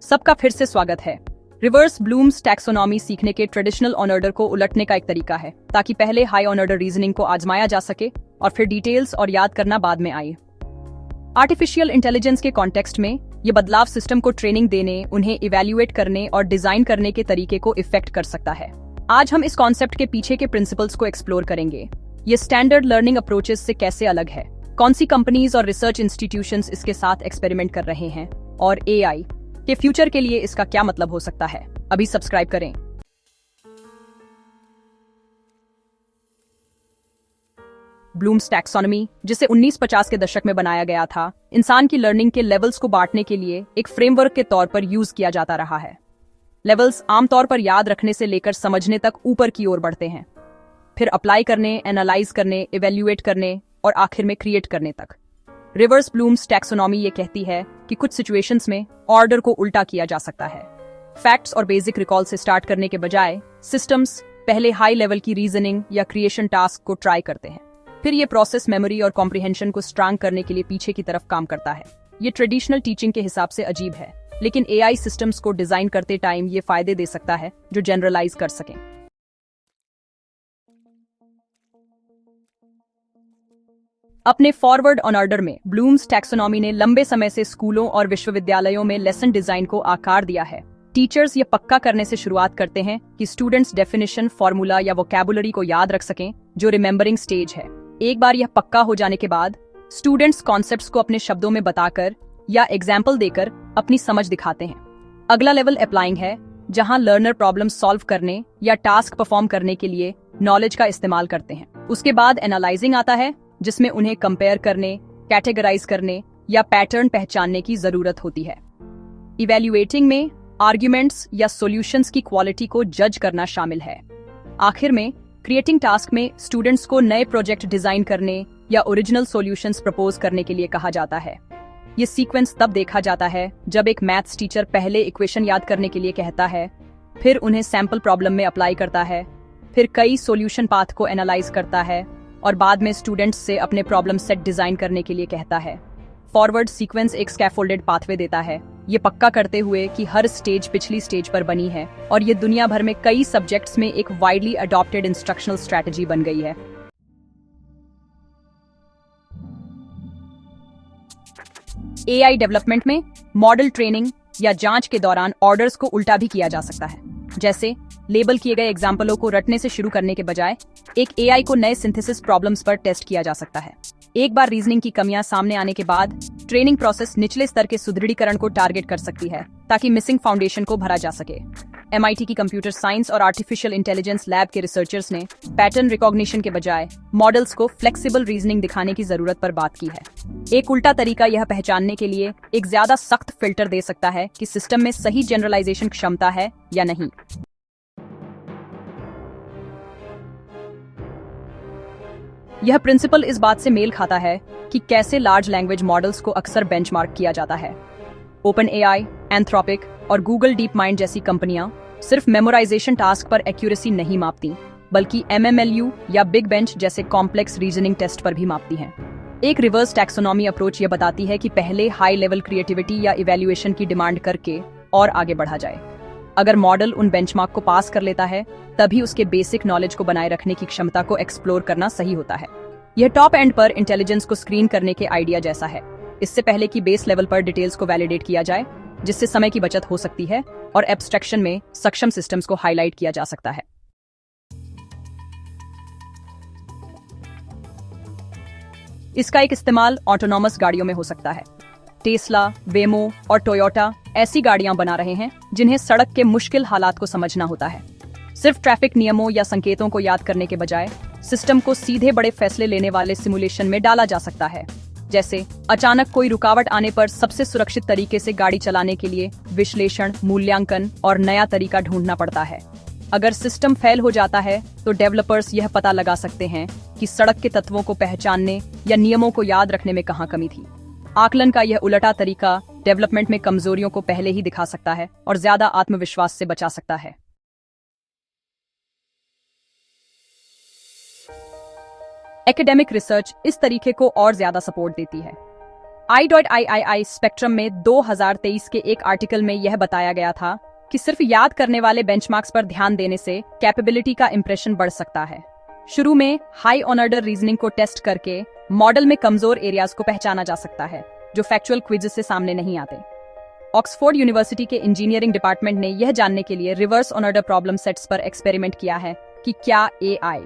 सबका फिर से स्वागत है। रिवर्स ब्लूम्स टैक्सोनॉमी सीखने के ट्रेडिशनल ऑनऑर्डर को उलटने का एक तरीका है ताकि पहले हाई ऑनऑर्डर रीजनिंग को आजमाया जा सके और फिर डिटेल्स और याद करना बाद में आए। आर्टिफिशियल इंटेलिजेंस के कॉन्टेक्स्ट में ये बदलाव सिस्टम को ट्रेनिंग देने, उन्हें इवैल्यूएट करने और डिजाइन करने के तरीके को इफेक्ट कर सकता है। आज हम इस कॉन्सेप्ट के पीछे के प्रिंसिपल्स को एक्सप्लोर करेंगे। ये स्टैंडर्ड लर्निंग अप्रोचेस से कैसे अलग है, कौन सी कंपनीज और रिसर्च इंस्टीट्यूशंस इसके साथ एक्सपेरिमेंट कर रहे हैं और एआई के फ्यूचर के लिए इसका क्या मतलब हो सकता है। अभी सब्सक्राइब करें। ब्लूम्स टैक्सोनॉमी, जिसे 1950 के दशक में बनाया गया था, इंसान की लर्निंग के लेवल्स को बांटने के लिए एक फ्रेमवर्क के तौर पर यूज किया जाता रहा है। लेवल्स आमतौर पर याद रखने से लेकर समझने तक ऊपर की ओर बढ़ते हैं, फिर अप्लाई करने, एनालाइज करने, इवेल्युएट करने और आखिर में क्रिएट करने तक। रिवर्स ब्लूम्स टैक्सोनॉमी ये कहती है कि कुछ सिचुएशंस में ऑर्डर को उल्टा किया जा सकता है। फैक्ट्स और बेसिक रिकॉल से स्टार्ट करने के बजाय सिस्टम्स पहले हाई लेवल की रीजनिंग या क्रिएशन टास्क को ट्राई करते हैं, फिर ये प्रोसेस मेमोरी और कॉम्प्रिहेंशन को स्ट्रांग करने के लिए पीछे की तरफ काम करता है। ये ट्रेडिशनल टीचिंग के हिसाब से अजीब है, लेकिन एआई सिस्टम्स को डिजाइन करते टाइम ये फायदे दे सकता है जो जनरलाइज कर सकें। अपने फॉरवर्ड ऑन ऑर्डर में ब्लूम्स टैक्सोनॉमी ने लंबे समय से स्कूलों और विश्वविद्यालयों में लेसन डिजाइन को आकार दिया है। टीचर्स ये पक्का करने से शुरुआत करते हैं कि स्टूडेंट्स डेफिनेशन, फॉर्मूला या वोकैबुलरी को याद रख सकें, जो रिमेंबरिंग स्टेज है। एक बार यह पक्का हो जाने के बाद स्टूडेंट्स कॉन्सेप्ट्स को अपने शब्दों में बताकर या एग्जाम्पल देकर अपनी समझ दिखाते हैं। अगला लेवल अप्लाइंग है, जहां लर्नर प्रॉब्लम सॉल्व करने या टास्क परफॉर्म करने के लिए नॉलेज का इस्तेमाल करते हैं। उसके बाद एनालाइजिंग आता है, जिसमें उन्हें कंपेयर करने, कैटेगराइज करने या पैटर्न पहचानने की जरूरत होती है। इवैल्यूएटिंग में आर्ग्यूमेंट्स या सॉल्यूशंस की क्वालिटी को जज करना शामिल है। आखिर में क्रिएटिंग टास्क में स्टूडेंट्स को नए प्रोजेक्ट डिजाइन करने या ओरिजिनल सॉल्यूशंस प्रपोज करने के लिए कहा जाता है। ये सीक्वेंस तब देखा जाता है जब एक मैथ्स टीचर पहले इक्वेशन याद करने के लिए कहता है, फिर उन्हें सैंपल प्रॉब्लम में अप्लाई करता है, फिर कई सॉल्यूशन पाथ को एनालाइज करता है और बाद में स्टूडेंट्स से अपने प्रॉब्लम सेट डिजाइन करने के लिए कहता है। फॉरवर्ड सीक्वेंस एक स्कैफोल्डेड पाथवे देता है, ये पक्का करते हुए कि हर स्टेज पिछली स्टेज पर बनी है और ये दुनिया भर में कई सब्जेक्ट्स में एक वाइडली अडॉप्टेड इंस्ट्रक्शनल स्ट्रेटजी बन गई है। एआई डेवलपमेंट में मॉडल ट्रेनिंग या जांच के दौरान ऑर्डर्स को उल्टा भी किया जा सकता है। जैसे लेबल किए गए एग्जाम्पलों को रटने से शुरू करने के बजाय एक एआई को नए सिंथेसिस प्रॉब्लम्स पर टेस्ट किया जा सकता है। एक बार रीजनिंग की कमियां सामने आने के बाद ट्रेनिंग प्रोसेस निचले स्तर के सुदृढ़ीकरण को टारगेट कर सकती है ताकि मिसिंग फाउंडेशन को भरा जा सके। MIT की कंप्यूटर साइंस और आर्टिफिशियल इंटेलिजेंस लैब के रिसर्चर्स ने पैटर्न रिकॉग्निशन के बजाय मॉडल्स को फ्लेक्सिबल रीजनिंग दिखाने की जरूरत पर बात की है। एक उल्टा तरीका यह पहचानने के लिए एक ज्यादा सख्त फिल्टर दे सकता है कि सिस्टम में सही जनरलाइजेशन क्षमता है या नहीं। यह प्रिंसिपल इस बात से मेल खाता है कि कैसे लार्ज लैंग्वेज मॉडल्स को अक्सर बेंचमार्क किया जाता है। ओपन एआई, एंथ्रोपिक और गूगल डीप माइंड जैसी कंपनियां सिर्फ मेमोराइजेशन टास्क पर एक्यूरेसी नहीं मापती, बल्कि MMLU या बिग बेंच जैसे कॉम्प्लेक्स रीजनिंग टेस्ट पर भी मापती हैं। एक रिवर्स टैक्सोनॉमी अप्रोच यह बताती है कि पहले हाई लेवल क्रिएटिविटी या इवैल्यूएशन की डिमांड करके और आगे बढ़ा जाए। अगर मॉडल उन बेंचमार्क को पास कर लेता है, तभी उसके बेसिक नॉलेज को बनाए रखने की क्षमता को एक्सप्लोर करना सही होता है। यह टॉप एंड पर इंटेलिजेंस को स्क्रीन करने के आइडिया जैसा है, इससे पहले कि बेस लेवल पर डिटेल्स को वैलिडेट किया जाए, जिससे समय की बचत हो सकती है और एब्स्ट्रैक्शन में सक्षम सिस्टम्स को हाईलाइट किया जा सकता है। इसका एक इस्तेमाल ऑटोनॉमस गाड़ियों में हो सकता है। टेस्ला, वेमो और टोयोटा ऐसी गाड़ियां बना रहे हैं जिन्हें सड़क के मुश्किल हालात को समझना होता है। सिर्फ ट्रैफिक नियमों या संकेतों को याद करने के बजाय सिस्टम को सीधे बड़े फैसले लेने वाले सिमुलेशन में डाला जा सकता है। जैसे अचानक कोई रुकावट आने पर सबसे सुरक्षित तरीके से गाड़ी चलाने के लिए विश्लेषण, मूल्यांकन और नया तरीका ढूंढना पड़ता है। अगर सिस्टम फेल हो जाता है तो डेवलपर्स यह पता लगा सकते हैं कि सड़क के तत्वों को पहचानने या नियमों को याद रखने में कहाँ कमी थी। आकलन का यह उलटा तरीका डेवलपमेंट में कमजोरियों को पहले ही दिखा सकता है और ज्यादा आत्मविश्वास से बचा सकता है। एकेडमिक रिसर्च इस तरीके को और ज्यादा सपोर्ट देती है। I.III स्पेक्ट्रम में 2023 के एक आर्टिकल में यह बताया गया था कि सिर्फ याद करने वाले बेंचमार्क्स पर ध्यान देने से कैपेबिलिटी का इंप्रेशन बढ़ सकता है। शुरू में हाई ऑन ऑर्डर रीजनिंग को टेस्ट करके मॉडल में कमजोर एरियाज को पहचाना जा सकता है जो फैक्चुअल क्विज़ से सामने नहीं आते। ऑक्सफोर्ड यूनिवर्सिटी के इंजीनियरिंग डिपार्टमेंट ने यह जानने के लिए reverse on order problem sets पर एक्सपेरिमेंट किया है कि क्या AI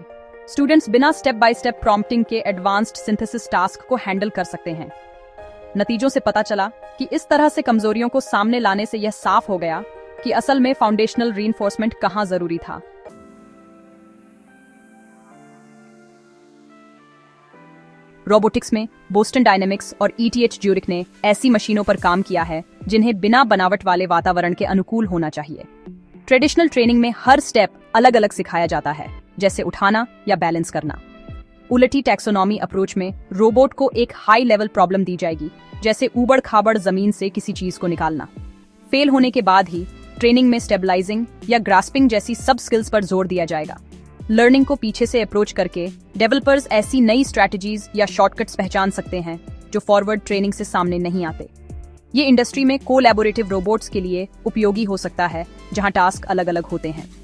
स्टूडेंट्स बिना स्टेप बाय स्टेप प्रॉम्प्टिंग के एडवांस्ड सिंथेसिस टास्क को हैंडल कर सकते हैं। नतीजों से पता चला कि इस तरह से कमजोरियों को सामने लाने से यह साफ हो गया कि असल में फाउंडेशनल रीइंफोर्समेंट कहां जरूरी था। रोबोटिक्स में बोस्टन डायनेमिक्स और ETH ज्यूरिख ने ऐसी मशीनों पर काम किया है जिन्हें बिना बनावट वाले वातावरण के अनुकूल होना चाहिए। ट्रेडिशनल ट्रेनिंग में हर स्टेप अलग अलग सिखाया जाता है, जैसे उठाना या बैलेंस करना। उलटी टैक्सोनॉमी अप्रोच में रोबोट को एक हाई लेवल प्रॉब्लम दी जाएगी, जैसे ऊबड़ खाबड़ जमीन से किसी चीज को निकालना। फेल होने के बाद ही ट्रेनिंग में स्टेबलाइजिंग या ग्रास्पिंग जैसी सब स्किल्स पर जोर दिया जाएगा। लर्निंग को पीछे से अप्रोच करके डेवलपर्स ऐसी नई स्ट्रैटेजीज या शॉर्टकट्स पहचान सकते हैं जो फॉरवर्ड ट्रेनिंग से सामने नहीं आते। ये इंडस्ट्री में कोलैबोरेटिव रोबोट्स के लिए उपयोगी हो सकता है, जहां टास्क अलग अलग होते हैं।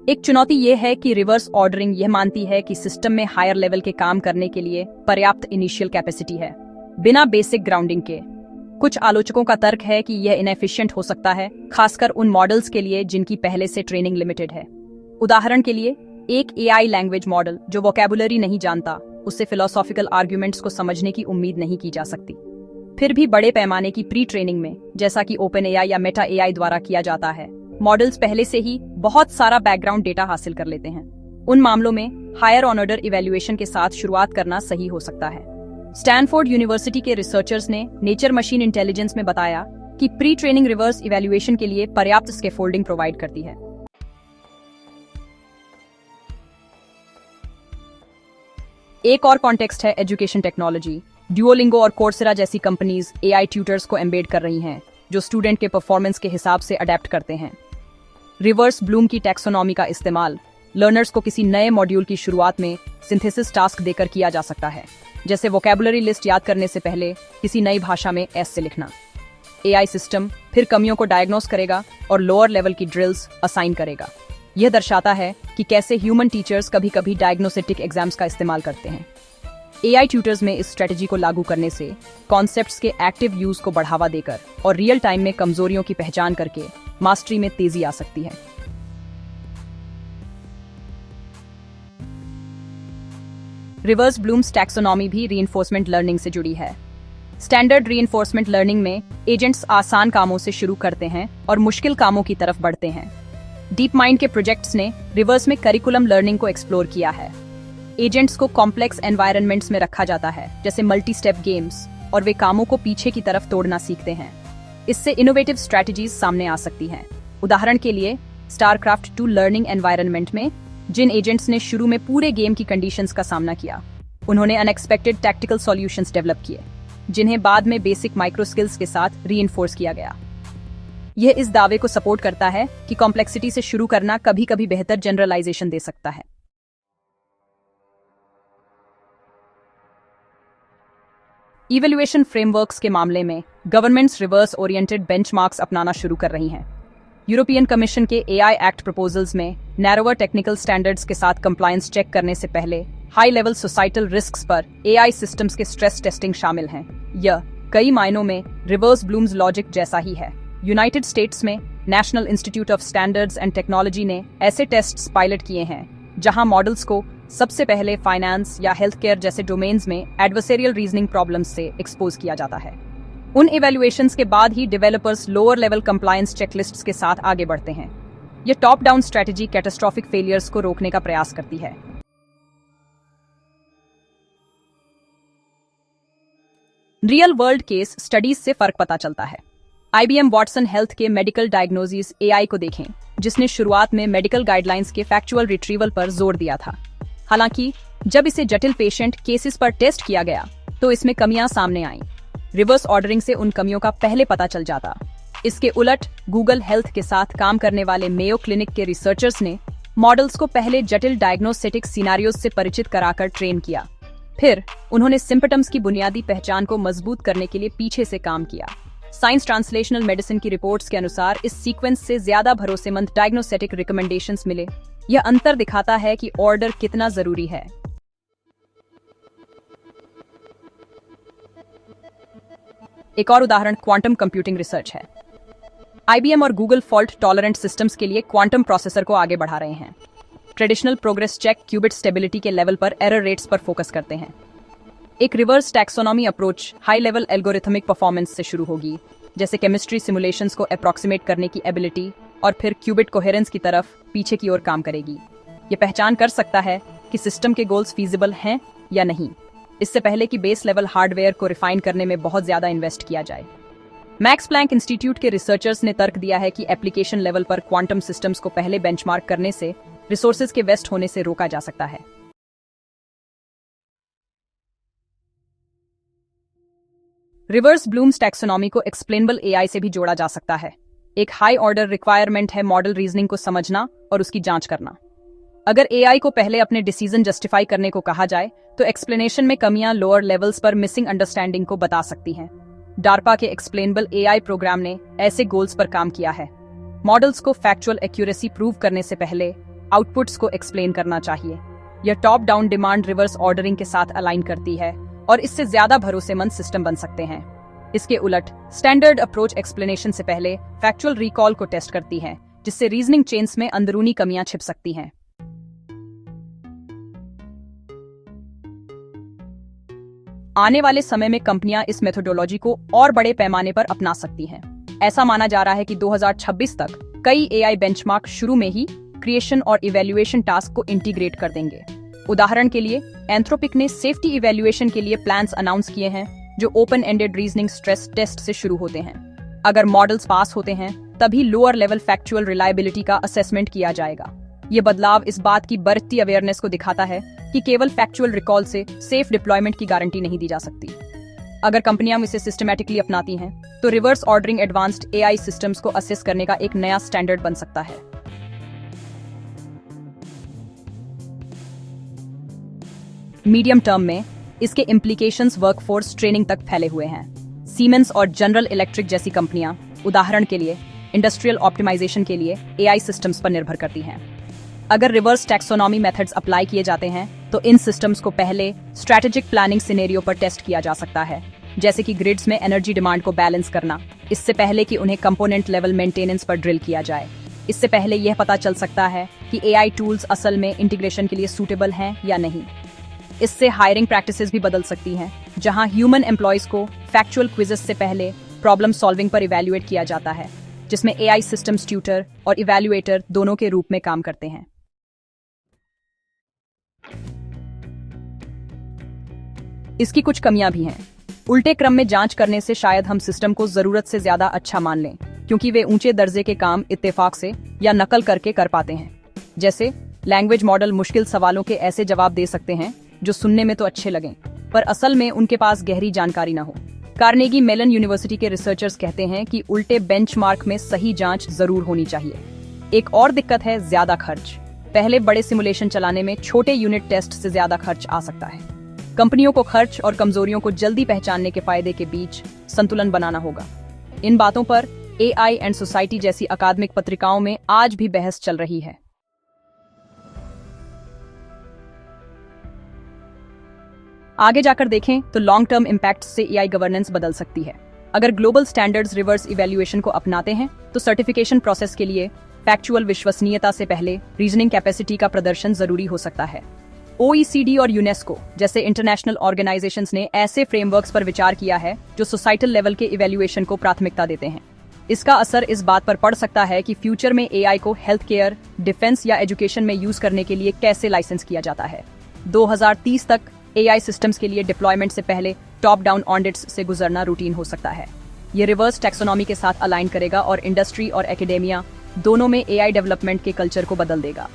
एक चुनौती यह है कि रिवर्स ऑर्डरिंग यह मानती है कि सिस्टम में हायर लेवल के काम करने के लिए पर्याप्त इनिशियल कैपेसिटी है, बिना बेसिक ग्राउंडिंग के। कुछ आलोचकों का तर्क है कि यह इनएफिशिएंट हो सकता है, खासकर उन मॉडल्स के लिए जिनकी पहले से ट्रेनिंग लिमिटेड है। उदाहरण के लिए, एक AI लैंग्वेज मॉडल जो वोकैबुलरी नहीं जानता, उससे फिलोसॉफिकल आर्ग्यूमेंट्स को समझने की उम्मीद नहीं की जा सकती। फिर भी बड़े पैमाने की प्री ट्रेनिंग में, जैसा कि OpenAI या Meta AI द्वारा किया जाता है, मॉडल्स पहले से ही बहुत सारा बैकग्राउंड डेटा हासिल कर लेते हैं। उन मामलों में हायर ऑन ऑर्डर इवैल्यूएशन के साथ शुरुआत करना सही हो सकता है। स्टैनफोर्ड यूनिवर्सिटी के रिसर्चर्स ने नेचर मशीन इंटेलिजेंस में बताया कि प्री ट्रेनिंग रिवर्स इवैल्यूएशन के लिए पर्याप्त स्कैफोल्डिंग प्रोवाइड करती है। एक और कॉन्टेक्स्ट है एजुकेशन टेक्नोलॉजी। ड्यूओलिंगो और कोर्सेरा जैसी कंपनीज AI ट्यूटर्स को एम्बेड कर रही हैं, जो स्टूडेंट के परफॉर्मेंस के हिसाब से अडेप्ट करते हैं। रिवर्स ब्लूम की टैक्सोनॉमी का इस्तेमाल लर्नर्स को किसी नए मॉड्यूल की शुरुआत में सिंथेसिस टास्क देकर किया जा सकता है, जैसे वोकैबुलरी लिस्ट याद करने से पहले किसी नई भाषा में S से लिखना। AI सिस्टम फिर कमियों को डायग्नोस करेगा और लोअर लेवल की ड्रिल्स असाइन करेगा। यह दर्शाता है कि कैसे ह्यूमन टीचर्स कभी कभी डायग्नोस्टिक एग्जाम्स का इस्तेमाल करते हैं। AI ट्यूटर्स में इस स्ट्रेटजी को लागू करने से कॉन्सेप्ट्स के एक्टिव यूज को बढ़ावा देकर और रियल टाइम में कमजोरियों की पहचान करके मास्टरी में तेजी आ सकती है। रिवर्स ब्लूम्स टैक्सोनॉमी भी रीइंफोर्समेंट लर्निंग से जुड़ी है। स्टैंडर्ड रीइंफोर्समेंट लर्निंग में एजेंट्स आसान कामों से शुरू करते हैं और मुश्किल कामों की तरफ बढ़ते हैं। डीप माइंड के प्रोजेक्ट्स ने रिवर्स में करिकुलम लर्निंग को एक्सप्लोर किया है। एजेंट्स को कॉम्प्लेक्स एनवायरनमेंट्स में रखा जाता है, जैसे मल्टी स्टेप गेम्स, और वे कामों को पीछे की तरफ तोड़ना सीखते हैं। इससे इनोवेटिव स्ट्रैटेजीज सामने आ सकती हैं। उदाहरण के लिए, स्टारक्राफ्ट 2 लर्निंग एनवायरनमेंट में जिन एजेंट्स ने शुरू में पूरे गेम की कंडीशंस का सामना किया, उन्होंने अनएक्सपेक्टेड टैक्टिकल सॉल्यूशंस डेवलप किए, जिन्हें बाद में बेसिक माइक्रो स्किल्स के साथ रीइंफोर्स किया गया। यह इस दावे को सपोर्ट करता है कि कॉम्प्लेक्सिटी से शुरू करना कभी-कभी बेहतर जनरलाइजेशन दे सकता है। इवैल्यूएशन फ्रेमवर्क्स के मामले में गवर्नमेंट्स रिवर्स ओरिएंटेड बेंचमार्क्स अपनाना शुरू कर रही हैं। यूरोपियन कमीशन के AI एक्ट प्रपोजल्स में नैरोवर टेक्निकल स्टैंडर्ड्स के साथ कंप्लायंस चेक करने से पहले हाई लेवल सोसाइटल रिस्क्स पर AI सिस्टम्स के स्ट्रेस टेस्टिंग शामिल हैं। यह कई मायनों में रिवर्स ब्लूम्स लॉजिक जैसा ही है। यूनाइटेड स्टेट्स में national institute of standards and technology ने ऐसे टेस्ट्स पायलट किए हैं, जहां मॉडल्स को सबसे पहले फाइनेंस या हेल्थ केयर जैसे डोमेन्स में एडवर्सेरियल रीजनिंग प्रॉब्लम्स से एक्सपोज किया जाता है। उन इवैल्यूएशंस के बाद ही developers lower level compliance checklists के साथ आगे बढ़ते हैं। यह top down strategy catastrophic failures को रोकने का प्रयास करती है। रियल वर्ल्ड केस स्टडीज से फर्क पता चलता है। IBM वाटसन हेल्थ के मेडिकल डायग्नोसिस AI को देखें, जिसने शुरुआत में मेडिकल गाइडलाइंस के फैक्चुअल रिट्रीवल पर जोर दिया था। हालांकि जब इसे जटिल पेशेंट केसेस पर टेस्ट किया गया, तो इसमें कमियां सामने आईं। रिवर्स ऑर्डरिंग से उन कमियों का पहले पता चल जाता। इसके उलट गूगल हेल्थ के साथ काम करने वाले मेयो क्लिनिक के रिसर्चर्स ने मॉडल्स को पहले जटिल डायग्नोस्टिक सिनेरियोज से परिचित कराकर ट्रेन किया। फिर उन्होंने सिम्पटम्स की बुनियादी पहचान को मजबूत करने के लिए पीछे से काम किया। साइंस ट्रांसलेशनल मेडिसिन की रिपोर्ट्स के अनुसार इस सीक्वेंस से ज्यादा भरोसेमंद डायग्नोस्टिक रिकमेंडेशंस मिले। यह अंतर दिखाता है कि ऑर्डर कितना जरूरी है। एक और उदाहरण क्वांटम कंप्यूटिंग रिसर्च है। IBM और गूगल फॉल्ट टॉलरेंट सिस्टम्स के लिए क्वांटम प्रोसेसर को आगे बढ़ा रहे हैं। Traditional progress check qubit stability के लेवल पर एरर रेट्स पर फोकस करते हैं। एक reverse taxonomy approach high level algorithmic performance से शुरू होगी, जैसे केमिस्ट्री सिमुलेशंस को अप्रॉक्सीमेट करने की एबिलिटी, और फिर क्यूबिट कोहेरेंस की तरफ पीछे की ओर काम करेगी। यह पहचान कर सकता है कि सिस्टम के गोल्स फीजिबल हैं या नहीं, इससे पहले कि बेस लेवल हार्डवेयर को रिफाइन करने में बहुत ज्यादा इन्वेस्ट किया जाए। मैक्स प्लैंक इंस्टीट्यूट के रिसर्चर्स ने तर्क दिया है कि एप्लीकेशन लेवल पर क्वांटम सिस्टम्स को पहले बेंचमार्क करने से रिसोर्सेज के वेस्ट होने से रोका जा सकता है। रिवर्स ब्लूम्स टैक्सोनॉमी को एक्सप्लेनेबल AI से भी जोड़ा जा सकता है। एक हाई ऑर्डर रिक्वायरमेंट है मॉडल रीजनिंग को समझना और उसकी जांच करना। अगर AI को पहले अपने डिसीजन जस्टिफाई करने को कहा जाए तो एक्सप्लेनेशन में कमियां लोअर लेवल्स पर मिसिंग अंडरस्टैंडिंग को बता सकती हैं। डार्पा के एक्सप्लेनेबल AI प्रोग्राम ने ऐसे गोल्स पर काम किया है। मॉडल्स को फैक्चुअल एक्यूरेसी प्रूव करने से पहले आउटपुट्स को एक्सप्लेन करना चाहिए। यह top down demand reverse ordering के साथ अलाइन करती है और इससे ज्यादा भरोसेमंद सिस्टम बन सकते हैं। इसके उलट स्टैंडर्ड अप्रोच एक्सप्लेनेशन से पहले फैक्चुअल रिकॉल को टेस्ट करती है, जिससे रीजनिंग चेन्स में अंदरूनी कमियां छिप सकती हैं। आने वाले समय में कंपनियां इस मेथोडोलॉजी को और बड़े पैमाने पर अपना सकती हैं। ऐसा माना जा रहा है कि 2026 तक कई AI बेंचमार्क शुरू में ही क्रिएशन और इवैल्यूएशन टास्क को इंटीग्रेट कर देंगे। उदाहरण के लिए एंथ्रोपिक ने सेफ्टी इवैल्यूएशन के लिए प्लान्स अनाउंस किए हैं, जो open ended reasoning stress test से शुरू होते हैं। अगर मॉडल्स पास होते हैं तभी लोअर लेवल फैक्चुअल रिलायबिलिटी का असेसमेंट किया जाएगा। ये बदलाव इस बात की बढ़ती अवेयरनेस को दिखाता है कि केवल फैक्चुअल रिकॉल से सेफ डिप्लॉयमेंट की गारंटी नहीं दी जा सकती। अगर कंपनियां इसे सिस्टमैटिकली अपनाती हैं तो reverse ordering advanced AI systems को असेस करने का एक नया स्टैंडर्ड बन सकता है। मीडियम टर्म में इसके इम्प्लीकेशंस वर्कफोर्स ट्रेनिंग तक फैले हुए हैं। सीमेंस और जनरल इलेक्ट्रिक जैसी कंपनियां उदाहरण के लिए इंडस्ट्रियल ऑप्टिमाइजेशन के लिए AI सिस्टम्स पर निर्भर करती हैं। अगर रिवर्स टैक्सोनॉमी मेथड्स अप्लाई किए जाते हैं तो इन सिस्टम्स को पहले स्ट्रैटेजिक प्लानिंग सिनेरियो पर टेस्ट किया जा सकता है, जैसे कि ग्रिड्स में एनर्जी डिमांड को बैलेंस करना, इससे पहले कि उन्हें कंपोनेंट लेवल मेंटेनेंस पर ड्रिल किया जाए। इससे पहले यह पता चल सकता है कि AI टूल्स असल में इंटीग्रेशन के लिए सूटेबल हैं या नहीं। इससे हायरिंग प्रैक्टिसेस भी बदल सकती हैं, जहां ह्यूमन एम्प्लॉयज को फैक्चुअल क्विजेस से पहले प्रॉब्लम सॉल्विंग पर इवैल्यूएट किया जाता है, जिसमें AI सिस्टम्स ट्यूटर और इवैल्यूएटर दोनों के रूप में काम करते हैं। इसकी कुछ कमियां भी हैं। उल्टे क्रम में जांच करने से शायद हम सिस्टम को जरूरत से ज्यादा अच्छा मान लें, क्योंकि वे ऊंचे दर्जे के काम इत्तेफाक से या नकल करके कर पाते हैं। जैसे लैंग्वेज मॉडल मुश्किल सवालों के ऐसे जवाब दे सकते हैं जो सुनने में तो अच्छे लगें, पर असल में उनके पास गहरी जानकारी न हो। कार्नेगी मेलन यूनिवर्सिटी के रिसर्चर्स कहते हैं कि उल्टे बेंचमार्क में सही जांच जरूर होनी चाहिए। एक और दिक्कत है ज्यादा खर्च। पहले बड़े सिमुलेशन चलाने में छोटे यूनिट टेस्ट से ज्यादा खर्च आ सकता है। कंपनियों को खर्च और कमजोरियों को जल्दी पहचानने के फायदे के बीच संतुलन बनाना होगा। इन बातों पर AI एंड सोसाइटी जैसी अकादमिक पत्रिकाओं में आज भी बहस चल रही है। आगे जाकर देखें तो लॉन्ग टर्म इम्पैक्ट से AI गवर्नेंस बदल सकती है। अगर ग्लोबल स्टैंडर्ड्स रिवर्स इवैल्यूएशन को अपनाते हैं तो सर्टिफिकेशन प्रोसेस के लिए फैक्चुअल विश्वसनीयता से पहले रीजनिंग कैपेसिटी का प्रदर्शन जरूरी हो सकता है। OECD और यूनेस्को जैसे इंटरनेशनल ऑर्गेनाइजेशंस ने ऐसे फ्रेमवर्क्स पर विचार किया है जो सोसाइटल लेवल के इवैल्यूएशन को प्राथमिकता देते हैं। इसका असर इस बात पर पड़ सकता है कि फ्यूचर में AI को हेल्थ केयर, डिफेंस या एजुकेशन में यूज करने के लिए कैसे लाइसेंस किया जाता है। 2030 तक AI सिस्टम्स के लिए डिप्लॉयमेंट से पहले टॉप डाउन ऑडिट्स से गुजरना रूटीन हो सकता है। ये रिवर्स टैक्सोनॉमी के साथ अलाइन करेगा और इंडस्ट्री और एकेडेमिया दोनों में AI डेवलपमेंट के कल्चर को बदल देगा।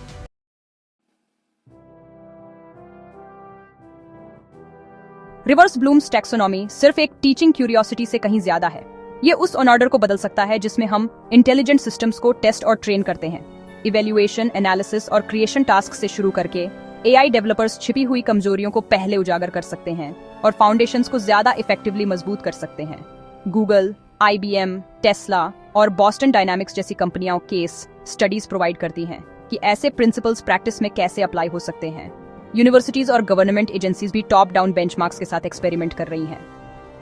रिवर्स ब्लूम्स टैक्सोनॉमी सिर्फ एक टीचिंग क्यूरियोसिटी से कहीं ज्यादा है। ये उस ऑर्डर को बदल सकता है जिसमें हम इंटेलिजेंट सिस्टम्स को टेस्ट और ट्रेन करते हैं। इवैल्यूएशन, एनालिसिस और क्रिएशन टास्क से शुरू करके एआई डेवलपर्स छिपी हुई कमजोरियों को पहले उजागर कर सकते हैं और फाउंडेशंस को ज्यादा इफेक्टिवली मजबूत कर सकते हैं। गूगल, IBM, टेस्ला और बॉस्टन डायनामिक्स जैसी कंपनियां केस स्टडीज प्रोवाइड करती हैं कि ऐसे प्रिंसिपल्स प्रैक्टिस में कैसे अप्लाई हो सकते हैं। यूनिवर्सिटीज और गवर्नमेंट एजेंसीज भी टॉप डाउन बेंचमार्क्स के साथ एक्सपेरिमेंट कर रही हैं।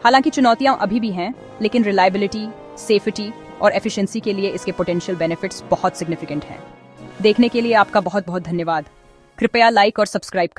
हालांकि चुनौतियां अभी भी हैं, लेकिन रिलायबिलिटी, सेफ्टी और एफिशिएंसी के लिए इसके पोटेंशियल बेनिफिट्स बहुत सिग्निफिकेंट हैं। देखने के लिए आपका बहुत बहुत धन्यवाद। कृपया लाइक और सब्सक्राइब करें।